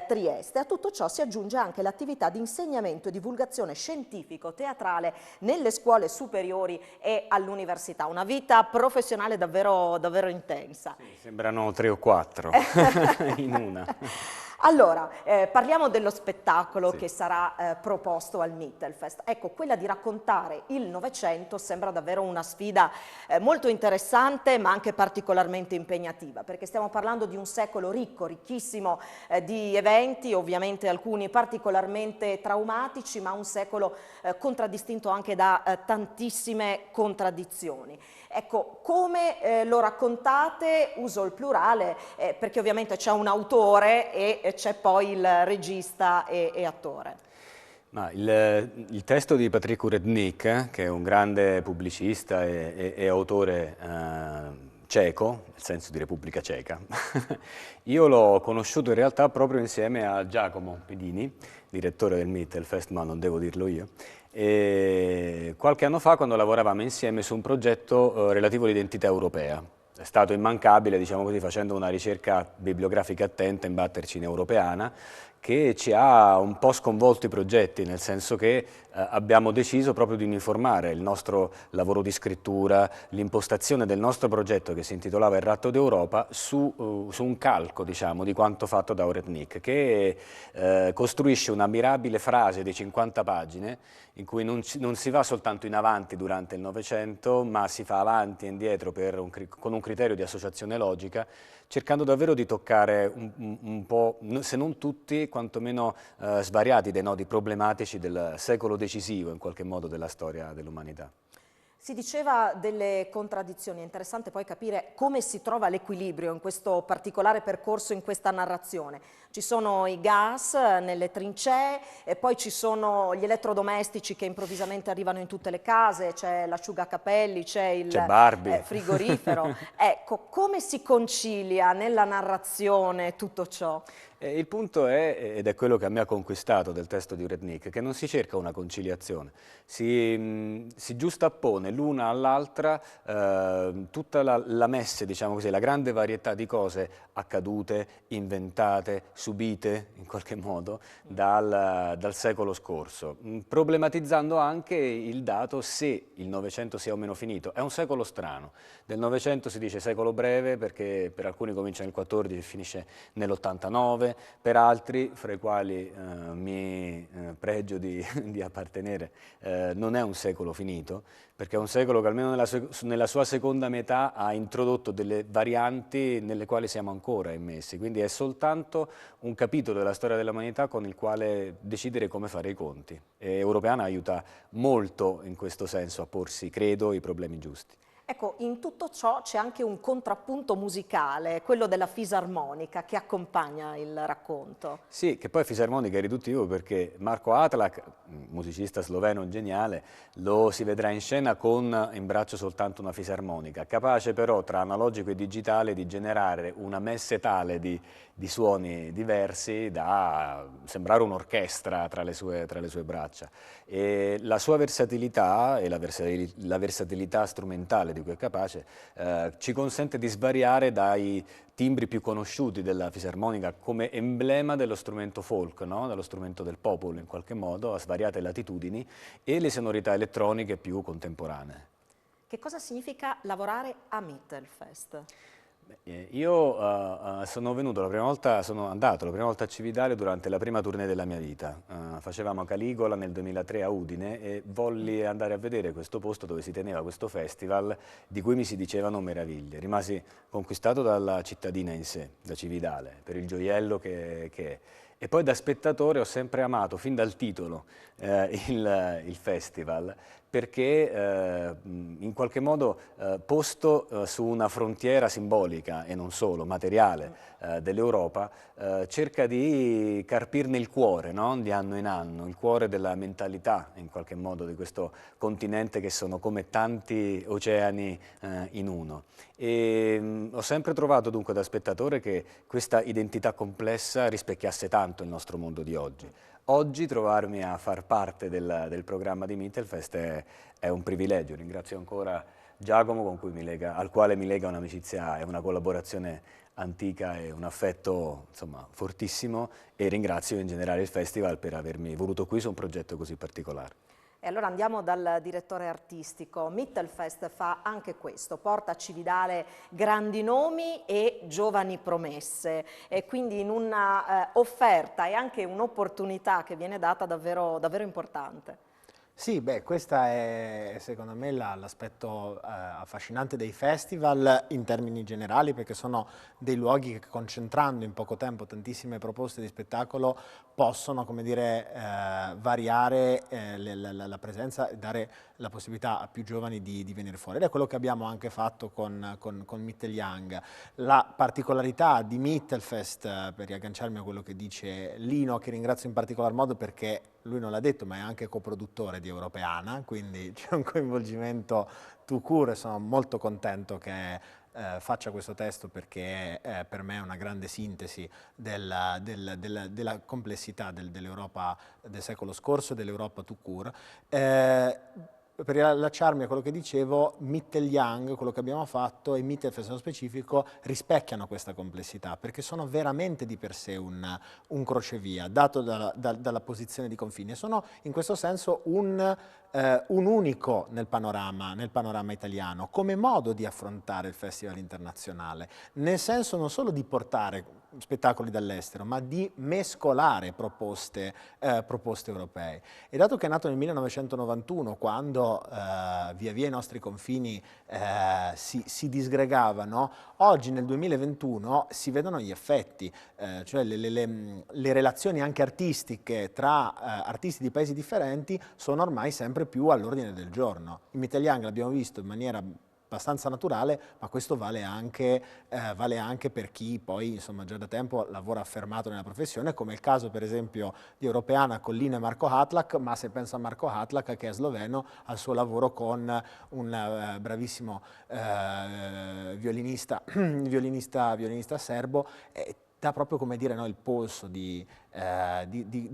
Trieste. A tutto ciò si aggiunge anche l'attività di insegnamento e divulgazione scientifico-teatrale nelle scuole superiori e all'università. Una vita professionale davvero intensa. Sì, sembrano 3 o 4 in una. Allora, parliamo dello spettacolo sì. che sarà proposto al Mittelfest. Ecco, quella di raccontare il Novecento sembra davvero una sfida molto interessante ma anche particolarmente impegnativa, perché stiamo parlando di un secolo ricco, ricchissimo di eventi, ovviamente alcuni particolarmente traumatici, ma un secolo contraddistinto anche da tantissime contraddizioni. Ecco, come lo raccontate? Uso il plurale perché ovviamente c'è un autore e c'è poi il regista e attore. Ma il testo di Patrick Urednik, che è un grande pubblicista e autore ceco, nel senso di Repubblica Ceca, io l'ho conosciuto in realtà proprio insieme a Giacomo Pedini, direttore del Mittelfest, ma non devo dirlo io, e qualche anno fa, quando lavoravamo insieme su un progetto relativo all'identità europea. è stato immancabile, diciamo così, facendo una ricerca bibliografica attenta, imbatterci in Europeana, che ci ha un po' sconvolto i progetti, nel senso che abbiamo deciso proprio di uniformare il nostro lavoro di scrittura, l'impostazione del nostro progetto che si intitolava Il ratto d'Europa su un calco, diciamo, di quanto fatto da Oretnik, che costruisce una mirabile frase di 50 pagine in cui non si va soltanto in avanti durante il Novecento, ma si fa avanti e indietro con un criterio di associazione logica, cercando davvero di toccare un po', se non tutti, quantomeno svariati dei nodi problematici del secolo decisivo, in qualche modo, della storia dell'umanità. Si diceva delle contraddizioni, è interessante poi capire come si trova l'equilibrio in questo particolare percorso, in questa narrazione. Ci sono i gas nelle trincee e poi ci sono gli elettrodomestici che improvvisamente arrivano in tutte le case, c'è l'asciugacapelli, c'è il Barbie. frigorifero. Ecco, come si concilia nella narrazione tutto ciò? Il punto è, ed è quello che a me ha conquistato del testo di Oretnik, che non si cerca una conciliazione, si giustappone l'una all'altra tutta la messe, diciamo così, la grande varietà di cose accadute, inventate, subite in qualche modo dal secolo scorso, problematizzando anche il dato se il Novecento sia o meno finito. È un secolo strano, del Novecento si dice secolo breve perché per alcuni comincia nel 14 e finisce nell'89, per altri, fra i quali mi pregio di appartenere, non è un secolo finito, perché è un secolo che almeno nella sua seconda metà ha introdotto delle varianti nelle quali siamo ancora immessi, quindi è soltanto un capitolo della storia dell'umanità con il quale decidere come fare i conti. E Europeana aiuta molto in questo senso a porsi, credo, i problemi giusti. Ecco, in tutto ciò c'è anche un contrappunto musicale, quello della fisarmonica che accompagna il racconto. Sì, che poi fisarmonica è riduttivo perché Marko Atlak, musicista sloveno geniale, lo si vedrà in scena con in braccio soltanto una fisarmonica, capace però tra analogico e digitale di generare una messe tale di suoni diversi da sembrare un'orchestra tra le sue braccia. E la sua versatilità e la versatilità strumentale di cui è capace ci consente di svariare dai timbri più conosciuti della fisarmonica come emblema dello strumento folk, no? Dello strumento del popolo in qualche modo, a svariate latitudini, e le sonorità elettroniche più contemporanee. Che cosa significa lavorare a Mittelfest? Io sono andato la prima volta a Cividale durante la prima tournée della mia vita. Facevamo Caligola nel 2003 a Udine e volli andare a vedere questo posto dove si teneva questo festival di cui mi si dicevano meraviglie. Rimasi conquistato dalla cittadina in sé, da Cividale, per il gioiello che è. E poi da spettatore ho sempre amato, fin dal titolo, il festival, perché in qualche modo posto su una frontiera simbolica e non solo, materiale dell'Europa, cerca di carpirne il cuore, no? Di anno in anno, il cuore della mentalità in qualche modo di questo continente che sono come tanti oceani in uno. E ho sempre trovato dunque da spettatore che questa identità complessa rispecchiasse tanto il nostro mondo di oggi. Oggi trovarmi a far parte del programma di Mittelfest è un privilegio. Ringrazio ancora Giacomo al quale mi lega un'amicizia e una collaborazione antica e un affetto insomma, fortissimo, e ringrazio in generale il Festival per avermi voluto qui su un progetto così particolare. E allora andiamo dal direttore artistico. Mittelfest fa anche questo, porta a Cividale grandi nomi e giovani promesse, e quindi in una offerta e anche un'opportunità che viene data davvero, davvero importante. Sì, beh, questo è secondo me l'aspetto affascinante dei festival in termini generali, perché sono dei luoghi che, concentrando in poco tempo tantissime proposte di spettacolo, possono, come dire, variare la presenza e dare la possibilità a più giovani di venire fuori. Ed è quello che abbiamo anche fatto con Mittelyoung. La particolarità di Mittelfest, per riagganciarmi a quello che dice Lino, che ringrazio in particolar modo perché lui non l'ha detto, ma è anche coproduttore di Europeana, quindi c'è un coinvolgimento tout court, e sono molto contento che faccia questo testo, perché per me è una grande sintesi della complessità dell'Europa del secolo scorso e dell'Europa tout court. per riallacciarmi a quello che dicevo, Mittelyoung, quello che abbiamo fatto, e Mittelfest nello specifico, rispecchiano questa complessità, perché sono veramente di per sé un crocevia, dato dalla posizione di confine. Sono in questo senso un unico nel panorama italiano, come modo di affrontare il Festival internazionale, nel senso non solo di portare spettacoli dall'estero, ma di mescolare proposte europee. E dato che è nato nel 1991, quando via via i nostri confini si disgregavano, oggi nel 2021 si vedono gli effetti, cioè le relazioni anche artistiche tra artisti di paesi differenti sono ormai sempre più all'ordine del giorno. In Mittelyoung l'abbiamo visto in maniera abbastanza naturale, ma questo vale anche per chi poi insomma già da tempo lavora affermato nella professione, come il caso per esempio di Europeana con Lina e Marko Hatlak, ma se penso a Marko Hatlak, che è sloveno, al suo lavoro con un bravissimo violinista serbo, dà proprio, come dire, no, il polso di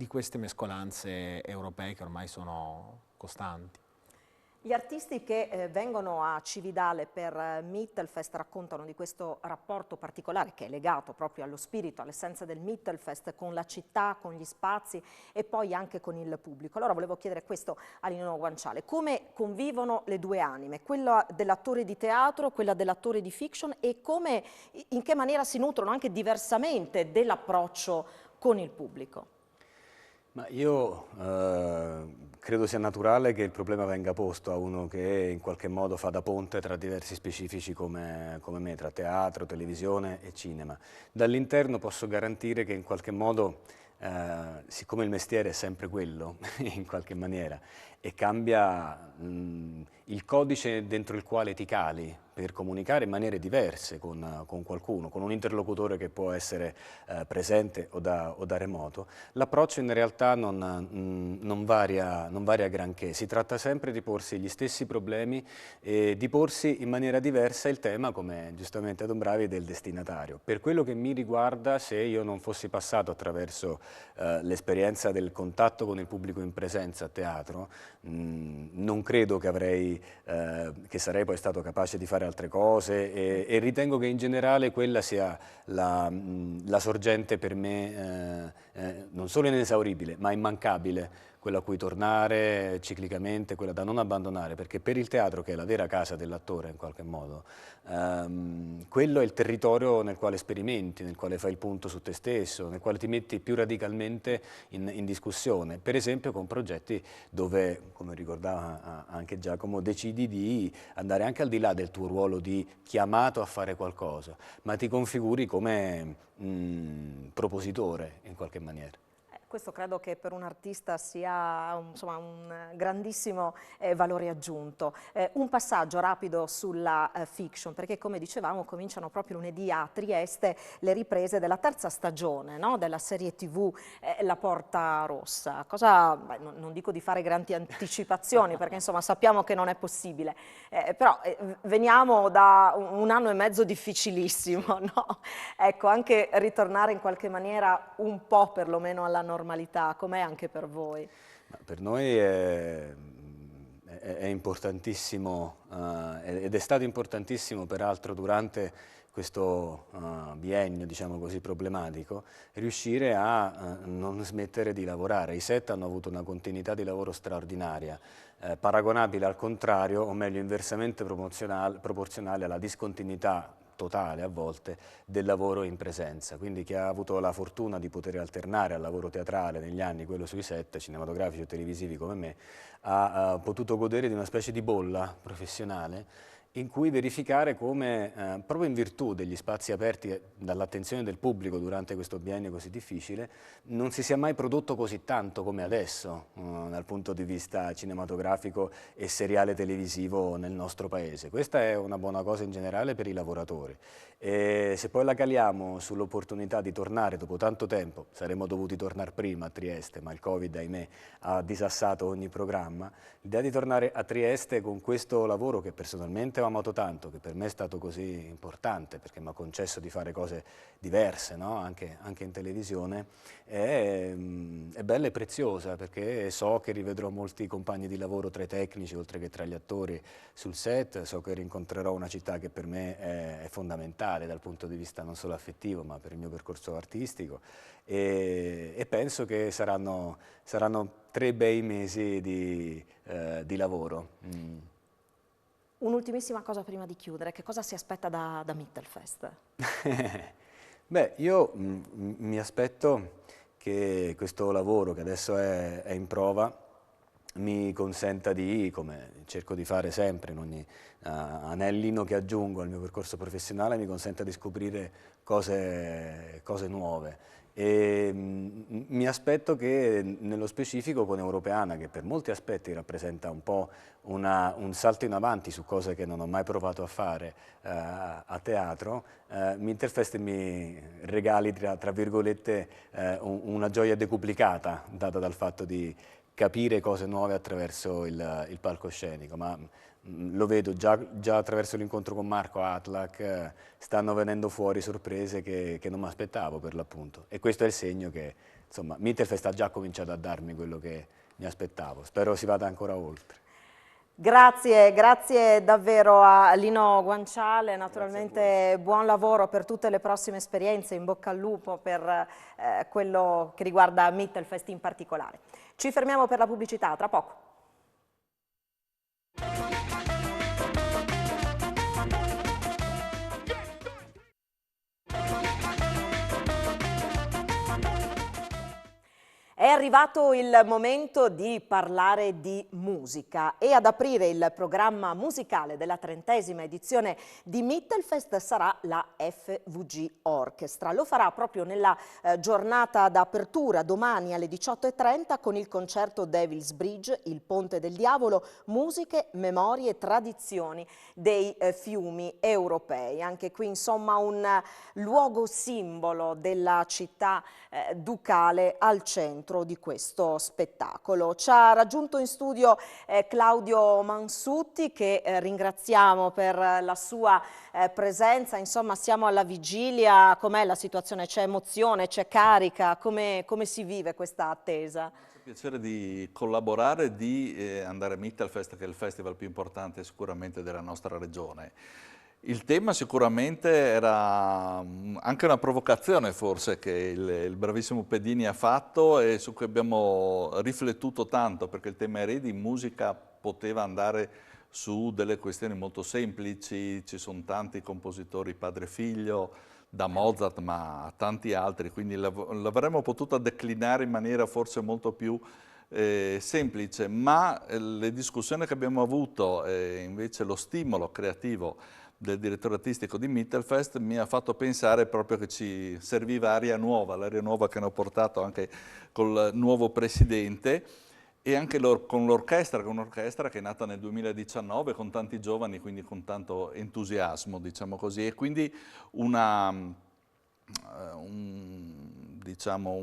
queste mescolanze europee che ormai sono costanti. Gli artisti che vengono a Cividale per Mittelfest raccontano di questo rapporto particolare che è legato proprio allo spirito, all'essenza del Mittelfest, con la città, con gli spazi e poi anche con il pubblico. Allora volevo chiedere questo a Nino Guanciale: come convivono le due anime, quella dell'attore di teatro, quella dell'attore di fiction, e in che maniera si nutrono anche diversamente dell'approccio con il pubblico? Ma io credo sia naturale che il problema venga posto a uno che in qualche modo fa da ponte tra diversi specifici come me, tra teatro, televisione e cinema. Dall'interno posso garantire che in qualche modo, siccome il mestiere è sempre quello, in qualche maniera, e cambia il codice dentro il quale ti cali per comunicare in maniere diverse con qualcuno, con un interlocutore che può essere presente o da remoto, l'approccio in realtà non varia granché. Si tratta sempre di porsi gli stessi problemi e di porsi in maniera diversa il tema, come giustamente adombravi, del destinatario. Per quello che mi riguarda, se io non fossi passato attraverso l'esperienza del contatto con il pubblico in presenza a teatro, non credo che sarei poi stato capace di fare altre cose e ritengo che in generale quella sia la sorgente per me non solo inesauribile ma immancabile, quella a cui tornare ciclicamente, quella da non abbandonare, perché per il teatro, che è la vera casa dell'attore in qualche modo, quello è il territorio nel quale sperimenti, nel quale fai il punto su te stesso, nel quale ti metti più radicalmente in discussione, per esempio con progetti dove, come ricordava anche Giacomo, decidi di andare anche al di là del tuo ruolo di chiamato a fare qualcosa, ma ti configuri come propositore in qualche maniera. Questo credo che per un artista sia un grandissimo valore aggiunto. Un passaggio rapido sulla fiction, perché come dicevamo cominciano proprio lunedì a Trieste le riprese della terza stagione, no? Della serie TV La Porta Rossa. Non dico di fare grandi anticipazioni, perché insomma sappiamo che non è possibile, però veniamo da un anno e mezzo difficilissimo, no? Ecco, anche ritornare in qualche maniera un po' perlomeno alla normalità, com'è anche per voi? Per noi è importantissimo ed è stato importantissimo peraltro durante questo biennio, diciamo così, problematico, riuscire a non smettere di lavorare. I set hanno avuto una continuità di lavoro straordinaria, paragonabile al contrario, o meglio inversamente proporzionale alla discontinuità totale a volte del lavoro in presenza, quindi chi ha avuto la fortuna di poter alternare al lavoro teatrale negli anni, quello sui set cinematografici o televisivi come me, ha potuto godere di una specie di bolla professionale in cui verificare come, proprio in virtù degli spazi aperti dall'attenzione del pubblico durante questo biennio così difficile, non si sia mai prodotto così tanto come adesso dal punto di vista cinematografico e seriale televisivo nel nostro paese. Questa è una buona cosa in generale per i lavoratori. E se poi la caliamo sull'opportunità di tornare dopo tanto tempo, saremmo dovuti tornare prima a Trieste, ma il Covid, ahimè, ha disassato ogni programma, l'idea di tornare a Trieste con questo lavoro, che personalmente amato tanto, che per me è stato così importante, perché mi ha concesso di fare cose diverse, no? Anche in televisione, è bella e preziosa, perché so che rivedrò molti compagni di lavoro tra i tecnici, oltre che tra gli attori sul set, so che rincontrerò una città che per me è fondamentale dal punto di vista non solo affettivo, ma per il mio percorso artistico, e penso che saranno 3 bei mesi di lavoro. Un'ultimissima cosa prima di chiudere, che cosa si aspetta da Mittelfest? Beh, io mi aspetto che questo lavoro che adesso è in prova mi consenta di, come cerco di fare sempre in ogni anellino che aggiungo al mio percorso professionale, mi consenta di scoprire cose nuove. E mi aspetto che nello specifico con Europeana, che per molti aspetti rappresenta un po' un salto in avanti su cose che non ho mai provato a fare a teatro, Mittelfest mi regali, tra virgolette, una gioia decuplicata data dal fatto di capire cose nuove attraverso il palcoscenico, ma lo vedo già attraverso l'incontro con Marco Atlak, stanno venendo fuori sorprese che non mi aspettavo per l'appunto, e questo è il segno che insomma Mittelfest ha già cominciato a darmi quello che mi aspettavo, spero si vada ancora oltre. Grazie, grazie davvero a Lino Guanciale, naturalmente buon lavoro per tutte le prossime esperienze, in bocca al lupo per quello che riguarda Mittelfest in particolare. Ci fermiamo per la pubblicità, tra poco. È arrivato il momento di parlare di musica e ad aprire il programma musicale della 30ª edizione di Mittelfest sarà la FVG Orchestra. Lo farà proprio nella giornata d'apertura domani alle 18:30 con il concerto Devil's Bridge, Il Ponte del Diavolo, musiche, memorie e tradizioni dei fiumi europei. Anche qui insomma un luogo simbolo della città ducale al centro di questo spettacolo. Ci ha raggiunto in studio Claudio Mansutti, che ringraziamo per la sua presenza. Insomma, siamo alla vigilia. Com'è la situazione? C'è emozione, c'è carica? Come si vive questa attesa? C'è piacere di collaborare e di andare a Mittelfest, che è il festival più importante sicuramente della nostra regione. Il tema sicuramente era anche una provocazione forse che il bravissimo Pedini ha fatto e su cui abbiamo riflettuto tanto, perché il tema eredi in musica poteva andare su delle questioni molto semplici, ci sono tanti compositori padre e figlio, da Mozart ma tanti altri, quindi l'avremmo potuto declinare in maniera forse molto più semplice, ma le discussioni che abbiamo avuto e invece lo stimolo creativo del direttore artistico di Mittelfest mi ha fatto pensare proprio che ci serviva l'aria nuova che hanno portato anche col nuovo presidente e anche con l'orchestra, che è nata nel 2019 con tanti giovani, quindi con tanto entusiasmo, diciamo così, e quindi un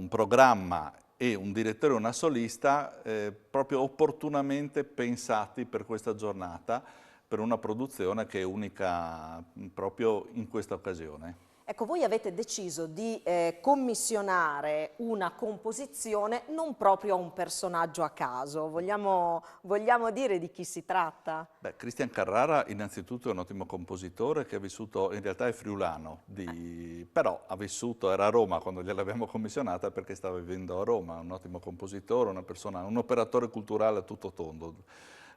programma e un direttore e una solista proprio opportunamente pensati per questa giornata, per una produzione che è unica proprio in questa occasione. Ecco, voi avete deciso di commissionare una composizione non proprio a un personaggio a caso. Vogliamo dire di chi si tratta? Beh, Cristian Carrara innanzitutto è un ottimo compositore che ha vissuto, in realtà è friulano, però ha vissuto, era a Roma quando gliel'abbiamo commissionata perché stava vivendo a Roma, un ottimo compositore, un operatore culturale a tutto tondo.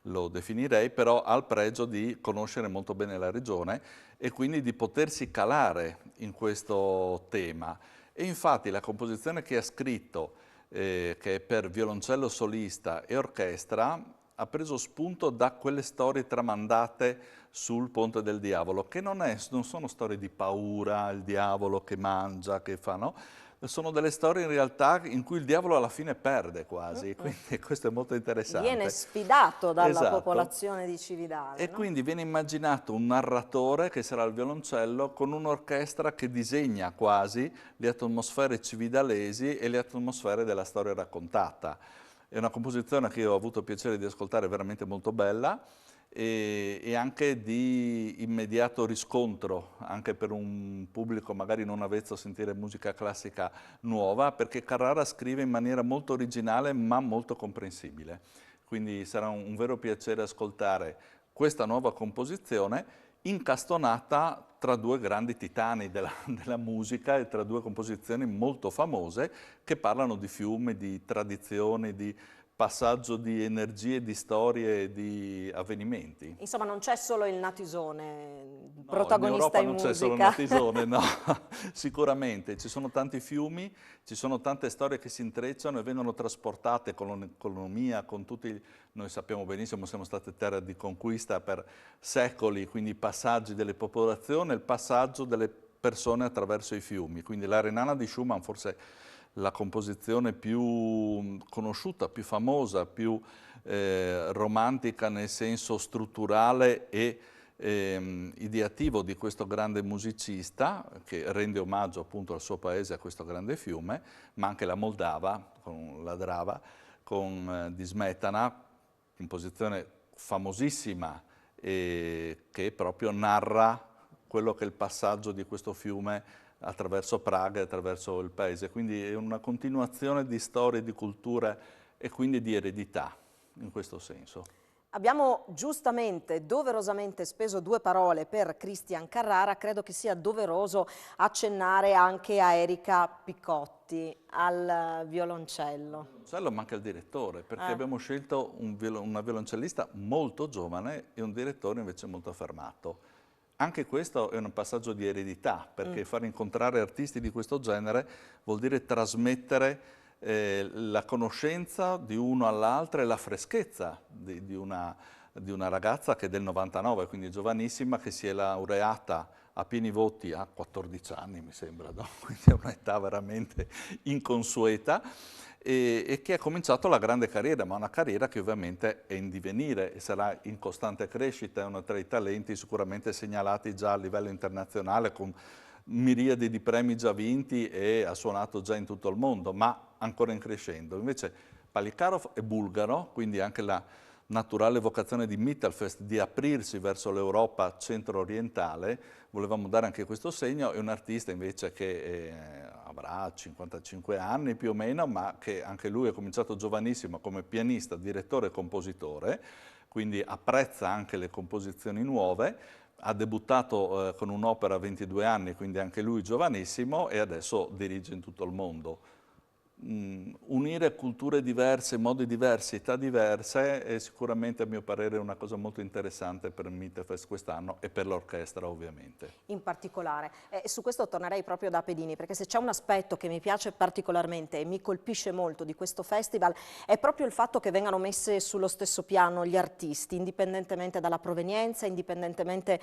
Lo definirei, però ha il pregio di conoscere molto bene la regione e quindi di potersi calare in questo tema. E infatti la composizione che ha scritto, che è per violoncello solista e orchestra, ha preso spunto da quelle storie tramandate sul Ponte del Diavolo, che non sono storie di paura, il diavolo che mangia, che fa, no? Sono delle storie in realtà in cui il diavolo alla fine perde quasi, quindi questo è molto interessante. Viene sfidato dalla esatto. popolazione di Cividale. E no? quindi viene immaginato un narratore che sarà il violoncello con un'orchestra che disegna quasi le atmosfere cividalesi e le atmosfere della storia raccontata. È una composizione che io ho avuto il piacere di ascoltare, veramente molto bella, e anche di immediato riscontro, anche per un pubblico magari non avvezzo a sentire musica classica nuova, perché Carrara scrive in maniera molto originale ma molto comprensibile. Quindi sarà un vero piacere ascoltare questa nuova composizione incastonata tra due grandi titani della musica e tra due composizioni molto famose che parlano di fiume, di tradizioni, di passaggio di energie, di storie e di avvenimenti. Insomma, non c'è solo il Natisone, No, protagonista in non c'è solo musica. Natisone, no, sicuramente. Ci sono tanti fiumi, ci sono tante storie che si intrecciano e vengono trasportate con l'economia, con tutti. Noi sappiamo benissimo, siamo state terra di conquista per secoli, quindi i passaggi delle popolazioni e il passaggio delle persone attraverso i fiumi. Quindi la Renana di Schumann forse la composizione più conosciuta, più famosa, più romantica nel senso strutturale e ideativo di questo grande musicista che rende omaggio appunto al suo paese, a questo grande fiume, ma anche la Moldava, con la Drava, di Smetana, composizione famosissima che proprio narra quello che è il passaggio di questo fiume attraverso Praga e attraverso il paese. Quindi è una continuazione di storie, di culture e quindi di eredità, in questo senso. Abbiamo giustamente, doverosamente speso 2 parole per Christian Carrara, credo che sia doveroso accennare anche a Erika Piccotti, al violoncello. Ma anche al direttore, perché abbiamo scelto una violoncellista molto giovane e un direttore invece molto affermato. Anche questo è un passaggio di eredità, perché far incontrare artisti di questo genere vuol dire trasmettere la conoscenza di uno all'altro e la freschezza di una ragazza che è del 99, quindi giovanissima, che si è laureata a pieni voti a 14 anni, mi sembra, no? Quindi è un'età veramente inconsueta, e che ha cominciato la grande carriera, ma una carriera che ovviamente è in divenire e sarà in costante crescita, è uno tra i talenti sicuramente segnalati già a livello internazionale, con miriadi di premi già vinti e ha suonato già in tutto il mondo, ma ancora in crescendo. Invece Polikarov è bulgaro, quindi anche la naturale vocazione di Mittelfest di aprirsi verso l'Europa centro-orientale, volevamo dare anche questo segno. È un artista invece che avrà 55 anni più o meno, ma che anche lui è cominciato giovanissimo come pianista, direttore e compositore, quindi apprezza anche le composizioni nuove. Ha debuttato con un'opera a 22 anni, quindi anche lui giovanissimo, e adesso dirige in tutto il mondo. Unire culture diverse, modi diversi, età diverse è sicuramente, a mio parere, una cosa molto interessante per il Mittelfest quest'anno e per l'orchestra ovviamente. In particolare, su questo tornerei proprio da Pedini, perché se c'è un aspetto che mi piace particolarmente e mi colpisce molto di questo festival è proprio il fatto che vengano messe sullo stesso piano gli artisti, indipendentemente dalla provenienza, indipendentemente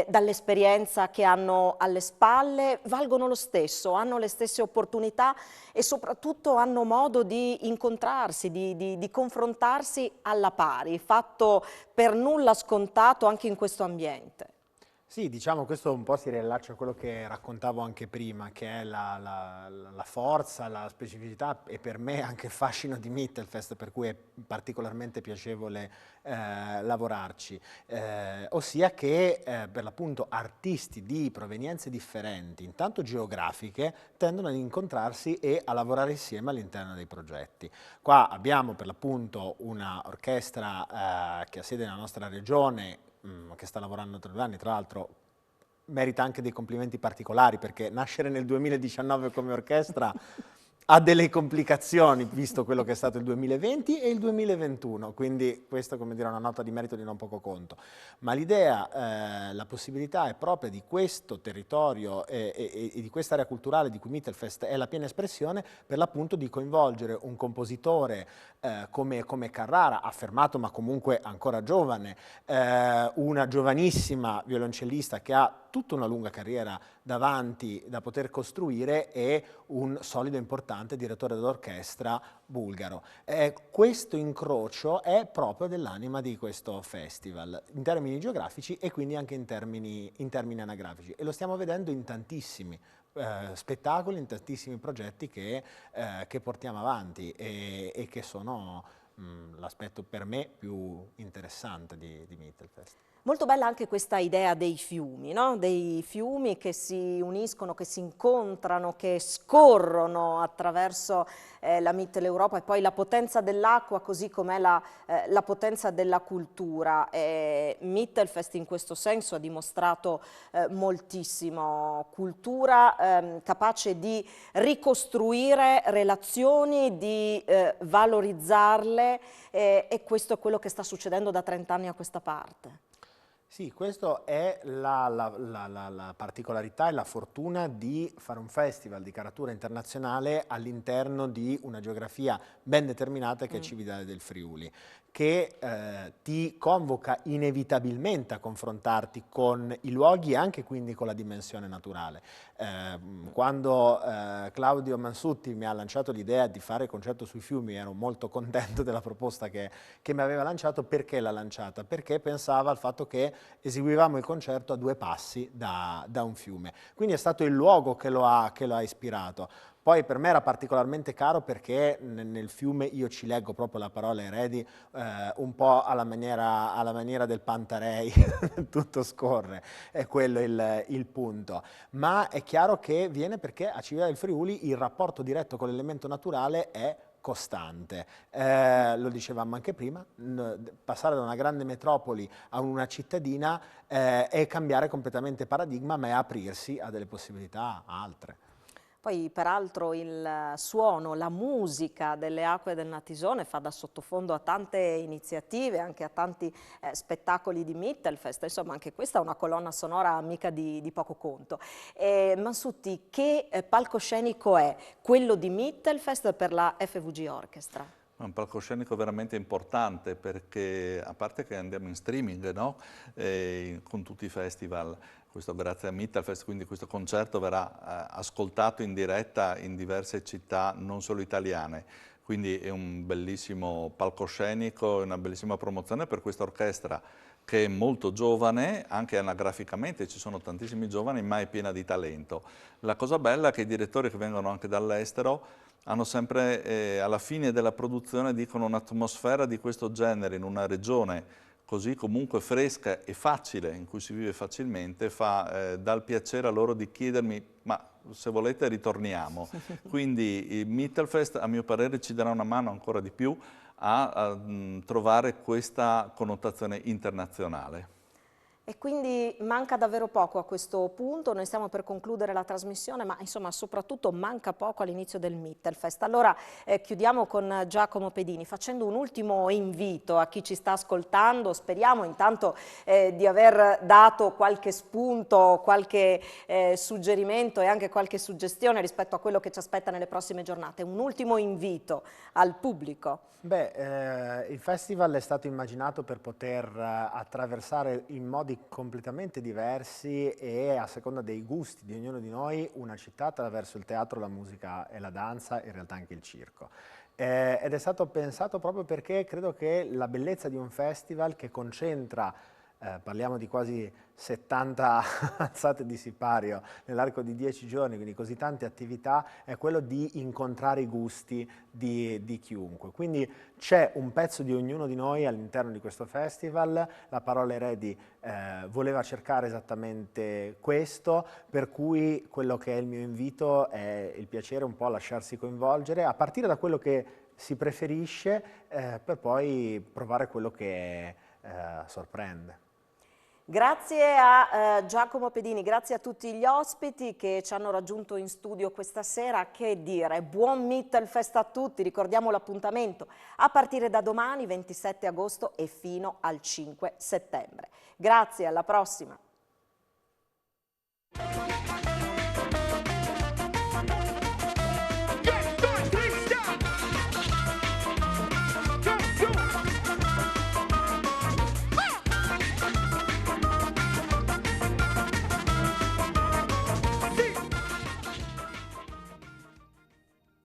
dall'esperienza che hanno alle spalle, valgono lo stesso, hanno le stesse opportunità e soprattutto hanno modo di incontrarsi, di confrontarsi alla pari, fatto per nulla scontato anche in questo ambiente. Sì, diciamo questo un po' si riallaccia a quello che raccontavo anche prima, che è la forza, la specificità e per me anche il fascino di Mittelfest, per cui è particolarmente piacevole lavorarci, ossia che per l'appunto artisti di provenienze differenti, intanto geografiche, tendono ad incontrarsi e a lavorare insieme all'interno dei progetti. Qua abbiamo per l'appunto una orchestra che ha sede nella nostra regione, che sta lavorando da 2 anni, tra l'altro merita anche dei complimenti particolari, perché nascere nel 2019 come orchestra ha delle complicazioni, visto quello che è stato il 2020 e il 2021, quindi questo, come dire, è una nota di merito di non poco conto. Ma l'idea, la possibilità è propria di questo territorio e di quest'area culturale di cui Mittelfest è la piena espressione, per l'appunto di coinvolgere un compositore come Carrara, affermato ma comunque ancora giovane, una giovanissima violoncellista che ha tutta una lunga carriera davanti da poter costruire, e un solido e importante direttore d'orchestra bulgaro. Questo incrocio è proprio dell'anima di questo festival, in termini geografici e quindi anche in termini anagrafici, e lo stiamo vedendo in tantissimi spettacoli, in tantissimi progetti che portiamo avanti e che sono l'aspetto per me più interessante di Mittelfest. Molto bella anche questa idea dei fiumi, no? Dei fiumi che si uniscono, che si incontrano, che scorrono attraverso la Mitteleuropa, e poi la potenza dell'acqua così com'è la potenza della cultura. Mittelfest in questo senso ha dimostrato moltissimo, cultura capace di ricostruire relazioni, di valorizzarle, e questo è quello che sta succedendo da 30 anni a questa parte. Sì, questa è la particolarità e la fortuna di fare un festival di caratura internazionale all'interno di una geografia ben determinata che è Cividale del Friuli, che ti convoca inevitabilmente a confrontarti con i luoghi e anche quindi con la dimensione naturale. Quando Claudio Mansutti mi ha lanciato l'idea di fare il concerto sui fiumi, ero molto contento della proposta che mi aveva lanciato. Perché l'ha lanciata? Perché pensava al fatto che eseguivamo il concerto a 2 passi da un fiume. Quindi è stato il luogo che lo ha ispirato. Poi per me era particolarmente caro perché nel fiume io ci leggo proprio la parola eredi, un po' alla maniera del Pantarei, tutto scorre, è quello il punto. Ma è chiaro che viene perché a Cividale del Friuli il rapporto diretto con l'elemento naturale è costante. Lo dicevamo anche prima, passare da una grande metropoli a una cittadina è cambiare completamente paradigma, ma è aprirsi a delle possibilità altre. Poi peraltro il suono, la musica delle acque del Natisone fa da sottofondo a tante iniziative, anche a tanti spettacoli di Mittelfest, insomma anche questa è una colonna sonora mica di poco conto. Mansutti, che palcoscenico è quello di Mittelfest per la FVG Orchestra? Un palcoscenico veramente importante perché, a parte che andiamo in streaming, no? Con tutti i festival, questo grazie a Mittelfest, quindi questo concerto verrà ascoltato in diretta in diverse città, non solo italiane. Quindi è un bellissimo palcoscenico, una bellissima promozione per questa orchestra che è molto giovane, anche anagraficamente ci sono tantissimi giovani, ma è piena di talento. La cosa bella è che i direttori che vengono anche dall'estero hanno sempre, alla fine della produzione, dicono un'atmosfera di questo genere in una regione così comunque fresca e facile, in cui si vive facilmente, dà il piacere a loro di chiedermi, ma se volete ritorniamo. Quindi il Mittelfest, a mio parere, ci darà una mano ancora di più a trovare questa connotazione internazionale. E quindi manca davvero poco a questo punto, noi stiamo per concludere la trasmissione, ma insomma soprattutto manca poco all'inizio del Mittelfest. Allora chiudiamo con Giacomo Pedini facendo un ultimo invito a chi ci sta ascoltando, speriamo intanto di aver dato qualche spunto, qualche suggerimento e anche qualche suggestione rispetto a quello che ci aspetta nelle prossime giornate. Un ultimo invito al pubblico. Beh, il festival è stato immaginato per poter attraversare in modi completamente diversi e a seconda dei gusti di ognuno di noi una città attraverso il teatro, la musica e la danza e in realtà anche il circo. Ed è stato pensato proprio perché credo che la bellezza di un festival che concentra parliamo di quasi 70 alzate di sipario nell'arco di 10 giorni, quindi così tante attività, è quello di incontrare i gusti di chiunque. Quindi c'è un pezzo di ognuno di noi all'interno di questo festival, la parola eredi voleva cercare esattamente questo, per cui quello che è il mio invito è il piacere un po' a lasciarsi coinvolgere, a partire da quello che si preferisce, per poi provare quello che sorprende. Grazie a Giacomo Pedini, grazie a tutti gli ospiti che ci hanno raggiunto in studio questa sera. Che dire, buon Mittelfest a tutti, ricordiamo l'appuntamento a partire da domani 27 agosto e fino al 5 settembre. Grazie, alla prossima.